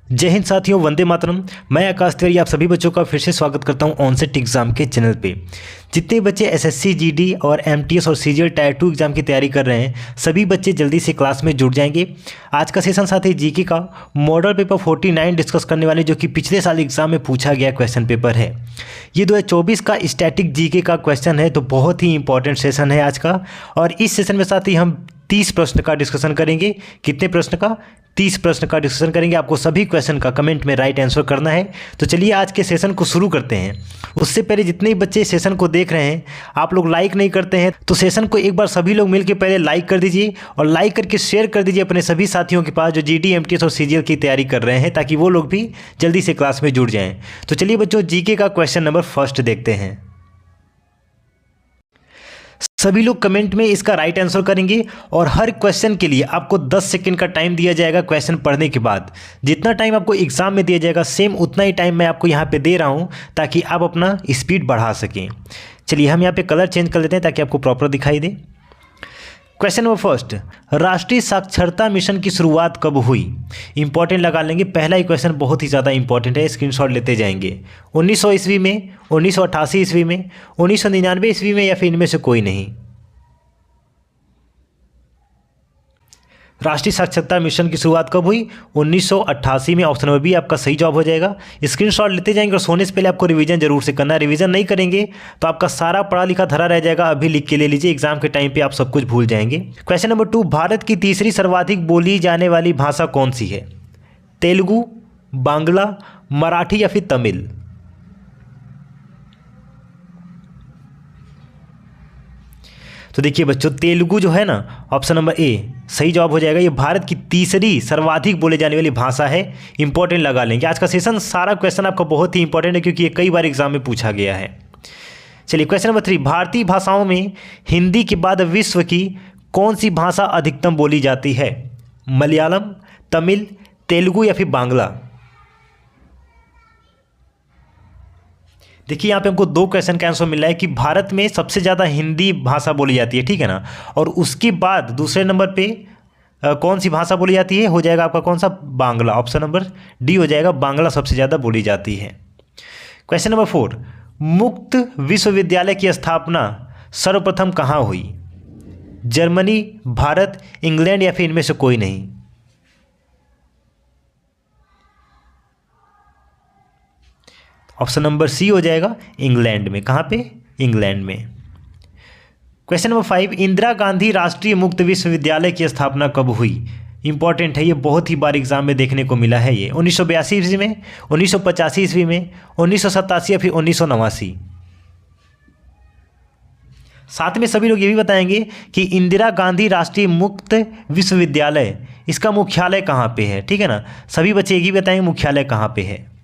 जय हिंद साथियों, वंदे मातरम। मैं आकाश तिवारी आप सभी बच्चों का फिर से स्वागत करता हूं ऑनसेट एग्जाम के चैनल पे। जितने बच्चे एसएससी जीडी और एमटीएस और सीजीएल टायर 2 एग्जाम की तैयारी कर रहे हैं, सभी बच्चे जल्दी से क्लास में जुड़ जाएंगे। आज का सेशन साथ ही जीके का मॉडल पेपर 49 डिस्कस करने वाले, जो कि पिछले साल एग्जाम में पूछा गया क्वेश्चन पेपर है। ये 2024 का स्टैटिक जीके का क्वेश्चन है, तो बहुत ही इंपॉर्टेंट सेशन है आज का। और इस सेशन में साथ ही हम 30 प्रश्न का डिस्कशन करेंगे। कितने प्रश्न का? 30 प्रश्न का डिस्कशन करेंगे। आपको सभी क्वेश्चन का कमेंट में राइट आंसर करना है। तो चलिए आज के सेशन को शुरू करते हैं। उससे पहले जितने भी बच्चे सेशन को देख रहे हैं, आप लोग लाइक नहीं करते हैं, तो सेशन को एक बार सभी लोग मिलकर पहले लाइक कर दीजिए और लाइक करके शेयर कर दीजिए अपने सभी साथियों के पास जो जीडी, एमटीएस और सीजीएल की तैयारी कर रहे हैं, ताकि वो लोग भी जल्दी से क्लास में जुड़ जाएं। तो चलिए बच्चों, जीके का क्वेश्चन नंबर फर्स्ट देखते हैं। सभी लोग कमेंट में इसका राइट आंसर करेंगे और हर क्वेश्चन के लिए आपको 10 सेकंड का टाइम दिया जाएगा। क्वेश्चन पढ़ने के बाद जितना टाइम आपको एग्जाम में दिया जाएगा, सेम उतना ही टाइम मैं आपको यहाँ पे दे रहा हूँ, ताकि आप अपना स्पीड बढ़ा सकें। चलिए हम यहाँ पे कलर चेंज कर लेते हैं ताकि आपको प्रॉपर दिखाई दे। क्वेश्चन नंबर फर्स्ट, राष्ट्रीय साक्षरता मिशन की शुरुआत कब हुई? इंपॉर्टेंट लगा लेंगे। पहला ही क्वेश्चन बहुत ही ज़्यादा इंपॉर्टेंट है, स्क्रीनशॉट लेते जाएंगे। 1900 ईस्वी में, 1988 ईस्वी में, 1999 ईस्वी में, या फिर इनमें से कोई नहीं? राष्ट्रीय साक्षरता मिशन की शुरुआत कब हुई? 1988 में। ऑप्शन नंबर बी आपका सही जवाब हो जाएगा। स्क्रीनशॉट लेते जाएंगे और सोने से पहले आपको रिवीजन जरूर से करना है। रिवीजन नहीं करेंगे तो आपका सारा पढ़ा लिखा धरा रह जाएगा। अभी लिख के ले लीजिए, एग्जाम के टाइम पे आप सब कुछ भूल जाएंगे। क्वेश्चन नंबर 2, भारत की तीसरी सर्वाधिक बोली जाने वाली भाषा कौन सी है? तेलुगु, बांग्ला, मराठी या फिर तमिल? तो देखिए बच्चों, तेलुगु जो है ना, ऑप्शन नंबर ए सही जवाब हो जाएगा। ये भारत की तीसरी सर्वाधिक बोले जाने वाली भाषा है। इंपॉर्टेंट लगा लेंगे। आज का सेशन सारा क्वेश्चन आपका बहुत ही इंपॉर्टेंट है, क्योंकि ये कई बार एग्जाम में पूछा गया है। चलिए क्वेश्चन नंबर 3, भारतीय भाषाओं में हिंदी के बाद विश्व की कौन सी भाषा अधिकतम बोली जाती है? मलयालम, तमिल, तेलुगु या फिर बांग्ला? देखिए यहाँ पे हमको 2 क्वेश्चन का आंसर मिल रहा है कि भारत में सबसे ज़्यादा हिंदी भाषा बोली जाती है, ठीक है ना। और उसके बाद दूसरे नंबर पे कौन सी भाषा बोली जाती है? हो जाएगा आपका कौन सा? बांग्ला। ऑप्शन नंबर डी हो जाएगा, बांग्ला सबसे ज़्यादा बोली जाती है। क्वेश्चन नंबर 4, मुक्त विश्वविद्यालय की स्थापना सर्वप्रथम कहाँ हुई? जर्मनी, भारत, इंग्लैंड या फिर इनमें से कोई नहीं? ऑप्शन नंबर सी हो जाएगा, इंग्लैंड में। कहाँ पे? इंग्लैंड में। क्वेश्चन नंबर 5, इंदिरा गांधी राष्ट्रीय मुक्त विश्वविद्यालय की स्थापना कब हुई? इंपॉर्टेंट है, ये बहुत ही बार एग्जाम में देखने को मिला है। ये 1982 ईस्वी में, 1985 ईस्वी में, 1987 या फिर 1989? साथ में सभी लोग ये भी बताएंगे कि इंदिरा गांधी राष्ट्रीय मुक्त विश्वविद्यालय, इसका मुख्यालय कहाँ पे है, ठीक है ना। सभी बच्चे एक ही बताएंगे मुख्यालय कहाँ पे है।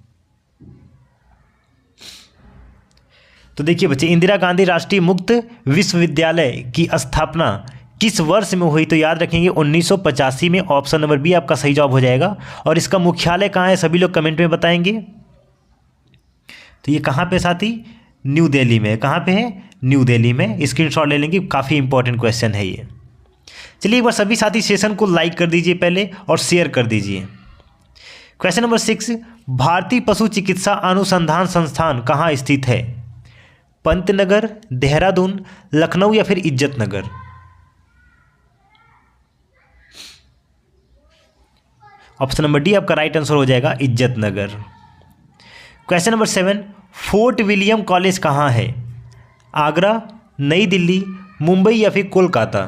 तो देखिए बच्चे, इंदिरा गांधी राष्ट्रीय मुक्त विश्वविद्यालय की स्थापना किस वर्ष में हुई? तो याद रखेंगे 1985 में। ऑप्शन नंबर बी आपका सही जवाब हो जाएगा। और इसका मुख्यालय कहाँ है? सभी लोग कमेंट में बताएंगे। तो ये कहाँ पे साथी? न्यू दिल्ली में। कहाँ पे है? न्यू दिल्ली में। स्क्रीनशॉट ले लेंगे, काफ़ी इंपॉर्टेंट क्वेश्चन है ये। चलिए एक बार सभी साथी सेशन को लाइक कर दीजिए पहले और शेयर कर दीजिए। क्वेश्चन नंबर 6, भारतीय पशु चिकित्सा अनुसंधान संस्थान कहाँ स्थित है? पंतनगर, देहरादून, लखनऊ या फिर इज्जतनगर? ऑप्शन नंबर डी आपका राइट आंसर हो जाएगा, Izzatnagar. Question number 7, fort William college कहाँ है? आगरा, नई दिल्ली, मुंबई या फिर कोलकाता?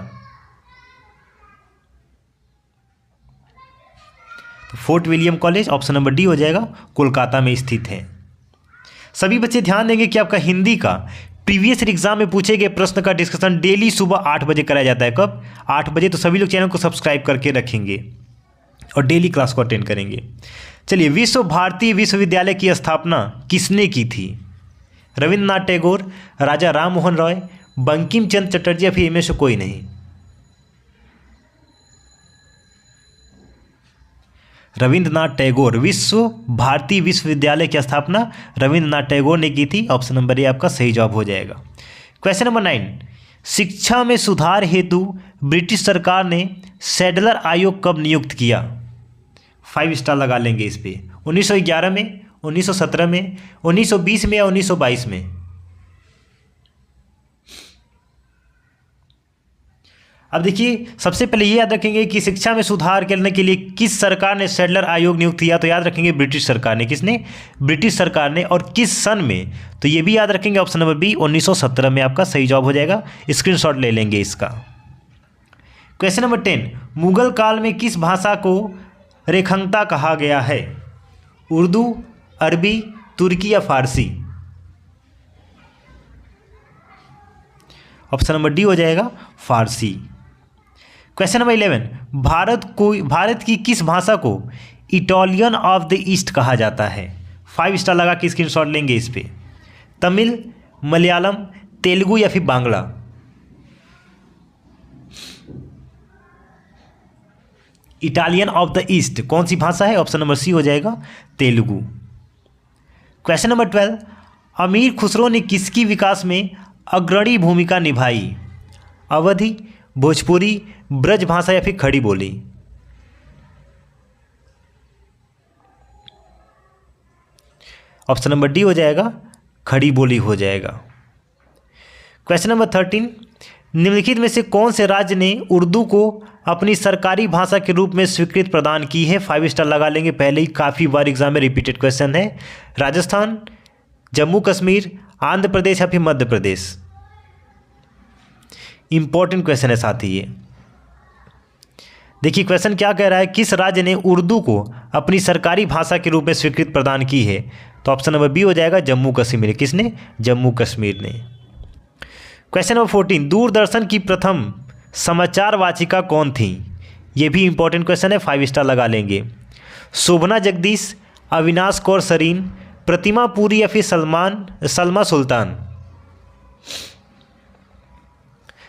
तो fort William college option number D हो जाएगा, कोलकाता में स्थित है। सभी बच्चे ध्यान देंगे कि आपका हिंदी का प्रीवियस एग्जाम में पूछे गए प्रश्न का डिस्कशन डेली सुबह 8 बजे कराया जाता है। कब? 8 बजे। तो सभी लोग चैनल को सब्सक्राइब करके रखेंगे और डेली क्लास को अटेंड करेंगे। चलिए, विश्व भारती विश्वविद्यालय की स्थापना किसने की थी? रविंद्रनाथ टैगोर, राजा राम मोहन रॉय, बंकिम चंद्र चटर्जी या फिर इनमें से कोई नहीं? रविंद्रनाथ टैगोर। विश्व भारती विश्वविद्यालय की स्थापना रविंद्रनाथ टैगोर ने की थी। ऑप्शन नंबर ए आपका सही जवाब हो जाएगा। क्वेश्चन नंबर 9, शिक्षा में सुधार हेतु ब्रिटिश सरकार ने सैडलर आयोग कब नियुक्त किया? 5 स्टार लगा लेंगे इस पे। 1911 में, 1917 में, 1920 में या 1922 में। अब देखिए, सबसे पहले ये याद रखेंगे कि शिक्षा में सुधार करने के लिए किस सरकार ने सैडलर आयोग नियुक्त किया, तो याद रखेंगे ब्रिटिश सरकार ने। किसने? ब्रिटिश सरकार ने। और किस सन में, तो ये भी याद रखेंगे, ऑप्शन नंबर बी 1917 में आपका सही जवाब हो जाएगा। स्क्रीनशॉट ले लेंगे इसका। क्वेश्चन नंबर 10, मुगल काल में किस भाषा को रेखंता कहा गया है? उर्दू, अरबी, तुर्की या फारसी? ऑप्शन नंबर डी हो जाएगा फारसी। क्वेश्चन नंबर 11, भारत की किस भाषा को इटालियन ऑफ द ईस्ट कहा जाता है? 5 स्टार लगा के स्क्रीनशॉट लेंगे इस पे। तमिल, मलयालम, तेलुगु या फिर Bangla? Italian of the east कौन सी भाषा है? ऑप्शन नंबर सी हो जाएगा तेलुगु। क्वेश्चन नंबर 12, अमीर खुसरो ने किसकी विकास में अग्रणी भूमिका निभाई? अवधी, भोजपुरी, ब्रज भाषा या फिर खड़ी बोली? ऑप्शन नंबर डी हो जाएगा खड़ी बोली हो जाएगा। क्वेश्चन नंबर 13, निम्नलिखित में से कौन से राज्य ने उर्दू को अपनी सरकारी भाषा के रूप में स्वीकृति प्रदान की है? 5 स्टार लगा लेंगे, पहले ही काफ़ी बार एग्जाम में रिपीटेड क्वेश्चन है। राजस्थान, जम्मू कश्मीर, आंध्र प्रदेश या फिर मध्य प्रदेश? इंपॉर्टेंट क्वेश्चन है साथ ही ये। देखिए क्वेश्चन क्या कह रहा है, किस राज्य ने उर्दू को अपनी सरकारी भाषा के रूप में स्वीकृति प्रदान की है? तो ऑप्शन नंबर बी हो जाएगा जम्मू कश्मीर। किसने? जम्मू कश्मीर ने। क्वेश्चन नंबर 14, दूरदर्शन की प्रथम समाचार वाचिका कौन थी? ये भी इंपॉर्टेंट क्वेश्चन है, 5 स्टार लगा लेंगे। शोभना जगदीश, अविनाश कौर सरीन, प्रतिमा पुरी या फिर सलमा सुल्तान?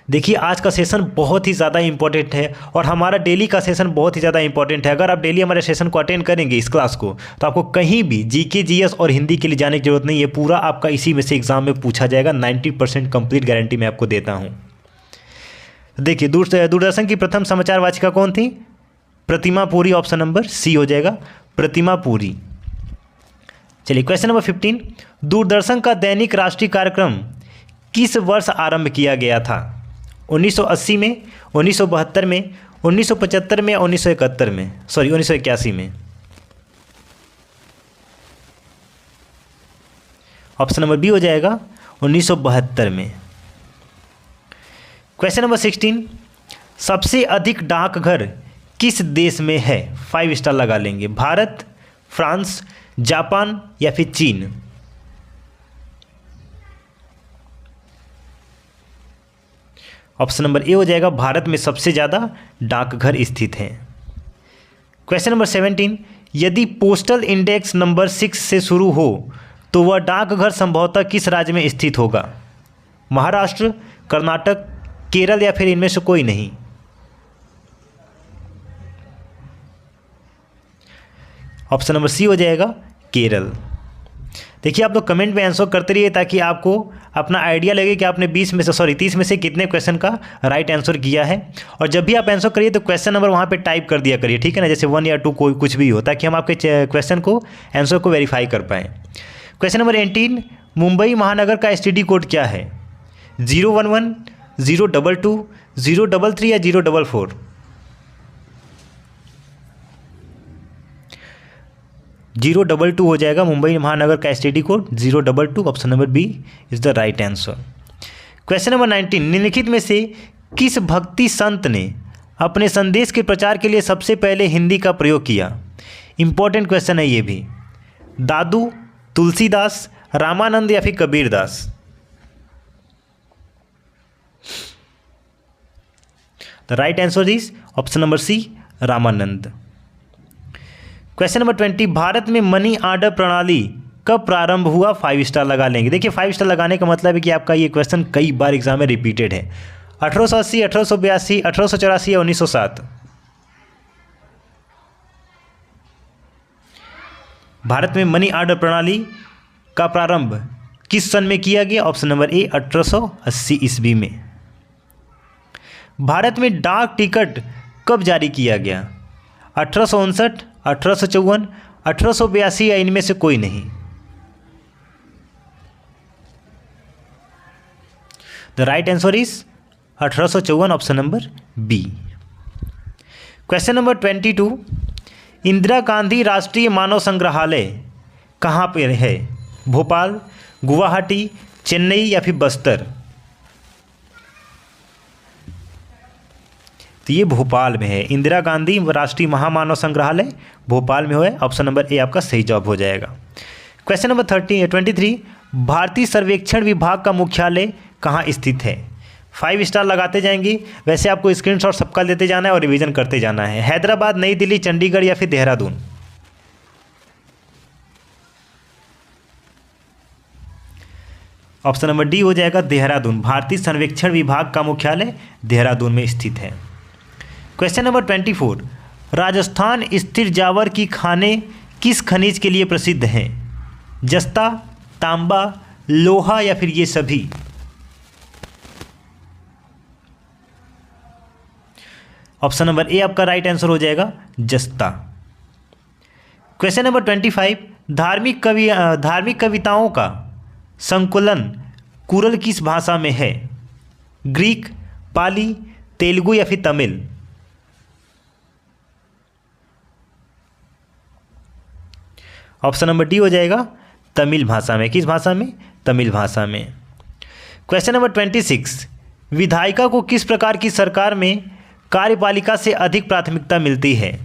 देखिए आज का सेशन बहुत ही ज़्यादा इंपॉर्टेंट है और हमारा डेली का सेशन बहुत ही ज़्यादा इंपॉर्टेंट है। अगर आप डेली हमारे सेशन को अटेंड करेंगे इस क्लास को, तो आपको कहीं भी जीके, जीएस और हिंदी के लिए जाने की जरूरत नहीं है। पूरा आपका इसी में से एग्जाम में पूछा जाएगा। 90% कंप्लीट गारंटी मैं आपको देता हूँ। देखिए दूरदर्शन की प्रथम समाचार वाचिका कौन थी? प्रतिमा पुरी। ऑप्शन नंबर सी हो जाएगा प्रतिमा पुरी। चलिए क्वेश्चन नंबर 15, दूरदर्शन का दैनिक राष्ट्रीय कार्यक्रम किस वर्ष आरंभ किया गया था? 1980 में, 1972 में, 1975 में, 1981 में, 1981 में? ऑप्शन नंबर बी हो जाएगा 1972 में। क्वेश्चन नंबर 16, सबसे अधिक डाकघर किस देश में है? 5 स्टार लगा लेंगे। भारत, फ्रांस, जापान या फिर चीन? ऑप्शन नंबर ए हो जाएगा भारत में सबसे ज़्यादा डाकघर स्थित हैं। क्वेश्चन नंबर 17, यदि पोस्टल इंडेक्स नंबर 6 से शुरू हो तो वह डाकघर संभवतः किस राज्य में स्थित होगा? महाराष्ट्र, कर्नाटक, केरल या फिर इनमें से कोई नहीं? ऑप्शन नंबर सी हो जाएगा केरल। देखिए आप लोग कमेंट में आंसर करते रहिए ताकि आपको अपना आइडिया लगे कि आपने 30 में से कितने क्वेश्चन का राइट आंसर किया है। और जब भी आप आंसर करिए तो क्वेश्चन नंबर वहाँ पे टाइप कर दिया करिए, ठीक है ना, जैसे 1 या 2 कोई कुछ भी हो, ताकि हम आपके क्वेश्चन को आंसर को वेरीफाई कर पाएँ। क्वेश्चन नंबर 18, मुंबई महानगर का STD कोड क्या है? 011, 022, 033 या 044? 022 हो जाएगा मुंबई महानगर का STD code 022। Option number B is the right answer. Question number 19, निम्नलिखित में से किस भक्ति संत ने अपने संदेश के प्रचार के लिए सबसे पहले हिंदी का प्रयोग किया? इंपॉर्टेंट क्वेश्चन है ये भी। दादू, तुलसीदास, रामानंद या फिर Kabirdas? The right answer is option number C Ramanand. Question number 20, Bharat में मनी ऑर्डर प्रणाली कब प्रारंभ हुआ? 5 स्टार लगा लेंगे। देखिए 5 स्टार लगाने का मतलब है कि आपका ये क्वेश्चन कई बार एग्जाम में रिपीटेड है। 1880, 1882, 1884 या 1907? भारत में मनी ऑर्डर प्रणाली का प्रारंभ किस सन में किया गया? ऑप्शन नंबर ए 1880 ईस्वी में। भारत में डाक टिकट कब जारी किया गया? 1859, 1854, 1882 या इनमें से कोई नहीं। The right answer is 1854, option number B. Question number 22, Indira Gandhi राष्ट्रीय मानव संग्रहालय कहाँ पर है? भोपाल, गुवाहाटी, चेन्नई या फिर बस्तर? तो ये भोपाल में है। इंदिरा गांधी राष्ट्रीय महामानव संग्रहालय भोपाल में है, ऑप्शन नंबर ए आपका सही जवाब हो जाएगा। क्वेश्चन नंबर 23, भारतीय सर्वेक्षण विभाग का मुख्यालय कहाँ स्थित है? 5 स्टार लगाते जाएंगे। वैसे आपको स्क्रीनशॉट सबका लेते जाना है और रिवीजन करते जाना है। हैदराबाद, नई दिल्ली, चंडीगढ़ या फिर देहरादून? ऑप्शन नंबर डी हो जाएगा देहरादून। भारतीय सर्वेक्षण विभाग का मुख्यालय देहरादून में स्थित है। क्वेश्चन नंबर 24, राजस्थान स्थित जावर की खानें किस खनिज के लिए प्रसिद्ध हैं? जस्ता, तांबा, लोहा या फिर ये सभी? ऑप्शन नंबर ए आपका राइट आंसर हो जाएगा जस्ता। क्वेश्चन नंबर 25, धार्मिक कविताओं का संकुलन कुरल किस भाषा में है? ग्रीक, पाली, तेलुगु या फिर तमिल? ऑप्शन नंबर डी हो जाएगा तमिल भाषा में। किस भाषा में? तमिल भाषा में। क्वेश्चन नंबर 26, विधायिका को किस प्रकार की सरकार में कार्यपालिका से अधिक प्राथमिकता मिलती है?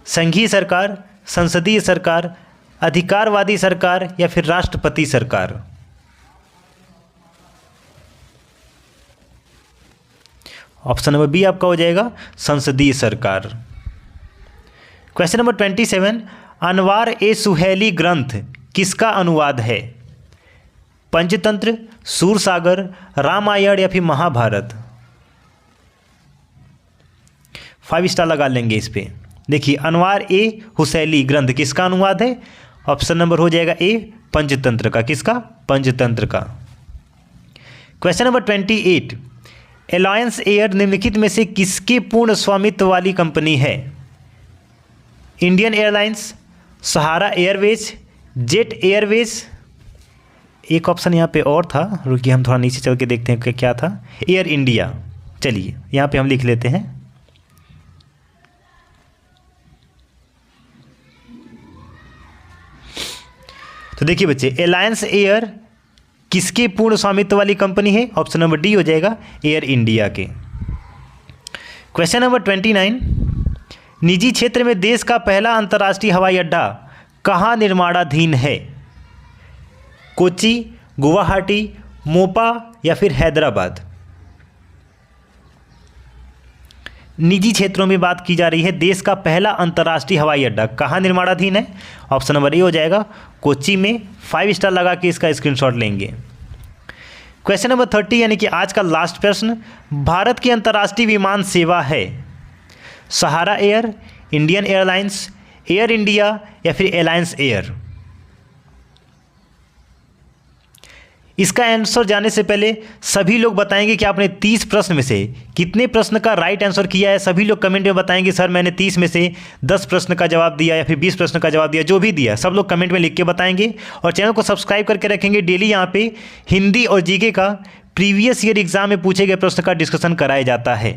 संघीय सरकार, संसदीय सरकार, अधिकारवादी सरकार या फिर राष्ट्रपति सरकार? ऑप्शन नंबर बी आपका हो जाएगा संसदीय सरकार। क्वेश्चन नंबर 27, अनवार ए सुहेली ग्रंथ किसका अनुवाद है? पंचतंत्र, सूरसागर, रामायण या फिर महाभारत? 5 स्टार लगा लेंगे इस पे। देखिए, अनवार ए हुसैली ग्रंथ किसका अनुवाद है? ऑप्शन नंबर हो जाएगा ए पंचतंत्र का। किसका? पंचतंत्र का। क्वेश्चन नंबर 28, एलायंस एयर निम्नलिखित में से किसके पूर्ण स्वामित्व वाली कंपनी है? इंडियन एयरलाइंस, सहारा एयरवेज, जेट एयरवेज, एक ऑप्शन यहाँ पे और था, रुकिए हम थोड़ा नीचे चल के देखते हैं कि क्या था। Air India. चलिए यहाँ पे हम लिख लेते हैं। तो देखिए बच्चे, एलायंस एयर किसके पूर्ण स्वामित्व वाली कंपनी है? ऑप्शन नंबर डी हो जाएगा एयर इंडिया के। क्वेश्चन नंबर 29, निजी क्षेत्र में देश का पहला अंतर्राष्ट्रीय हवाई अड्डा कहाँ निर्माणाधीन है? कोच्चि, गुवाहाटी, मोपा या फिर हैदराबाद? निजी क्षेत्रों में बात की जा रही है। देश का पहला अंतर्राष्ट्रीय हवाई अड्डा कहाँ निर्माणाधीन है? ऑप्शन नंबर ए हो जाएगा कोच्चि में। 5 स्टार लगा के इसका स्क्रीनशॉट लेंगे। क्वेश्चन नंबर 30 यानी कि आज का लास्ट प्रश्न, भारत की अंतर्राष्ट्रीय विमान सेवा है Sahara air, Indian airlines, air India या फिर एलायंस एयर? इसका आंसर जाने से पहले सभी लोग बताएंगे कि आपने 30 प्रश्न में से कितने प्रश्न का राइट आंसर किया है। सभी लोग कमेंट में बताएंगे सर मैंने 30 में से 10 प्रश्न का जवाब दिया या फिर 20 प्रश्न का जवाब दिया। जो भी दिया सब लोग कमेंट में लिख के बताएंगे और चैनल को सब्सक्राइब करके रखेंगे। डेली यहाँ पे हिंदी और जीके का प्रीवियस ईयर एग्जाम में पूछे गए प्रश्न का डिस्कशन कराया जाता है।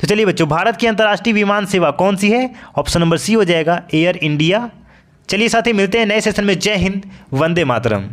तो चलिए बच्चों, भारत की अंतर्राष्ट्रीय विमान सेवा कौन सी है? ऑप्शन नंबर सी हो जाएगा एयर इंडिया। चलिए साथी, मिलते हैं नए सेशन में। जय हिंद, वंदे मातरम।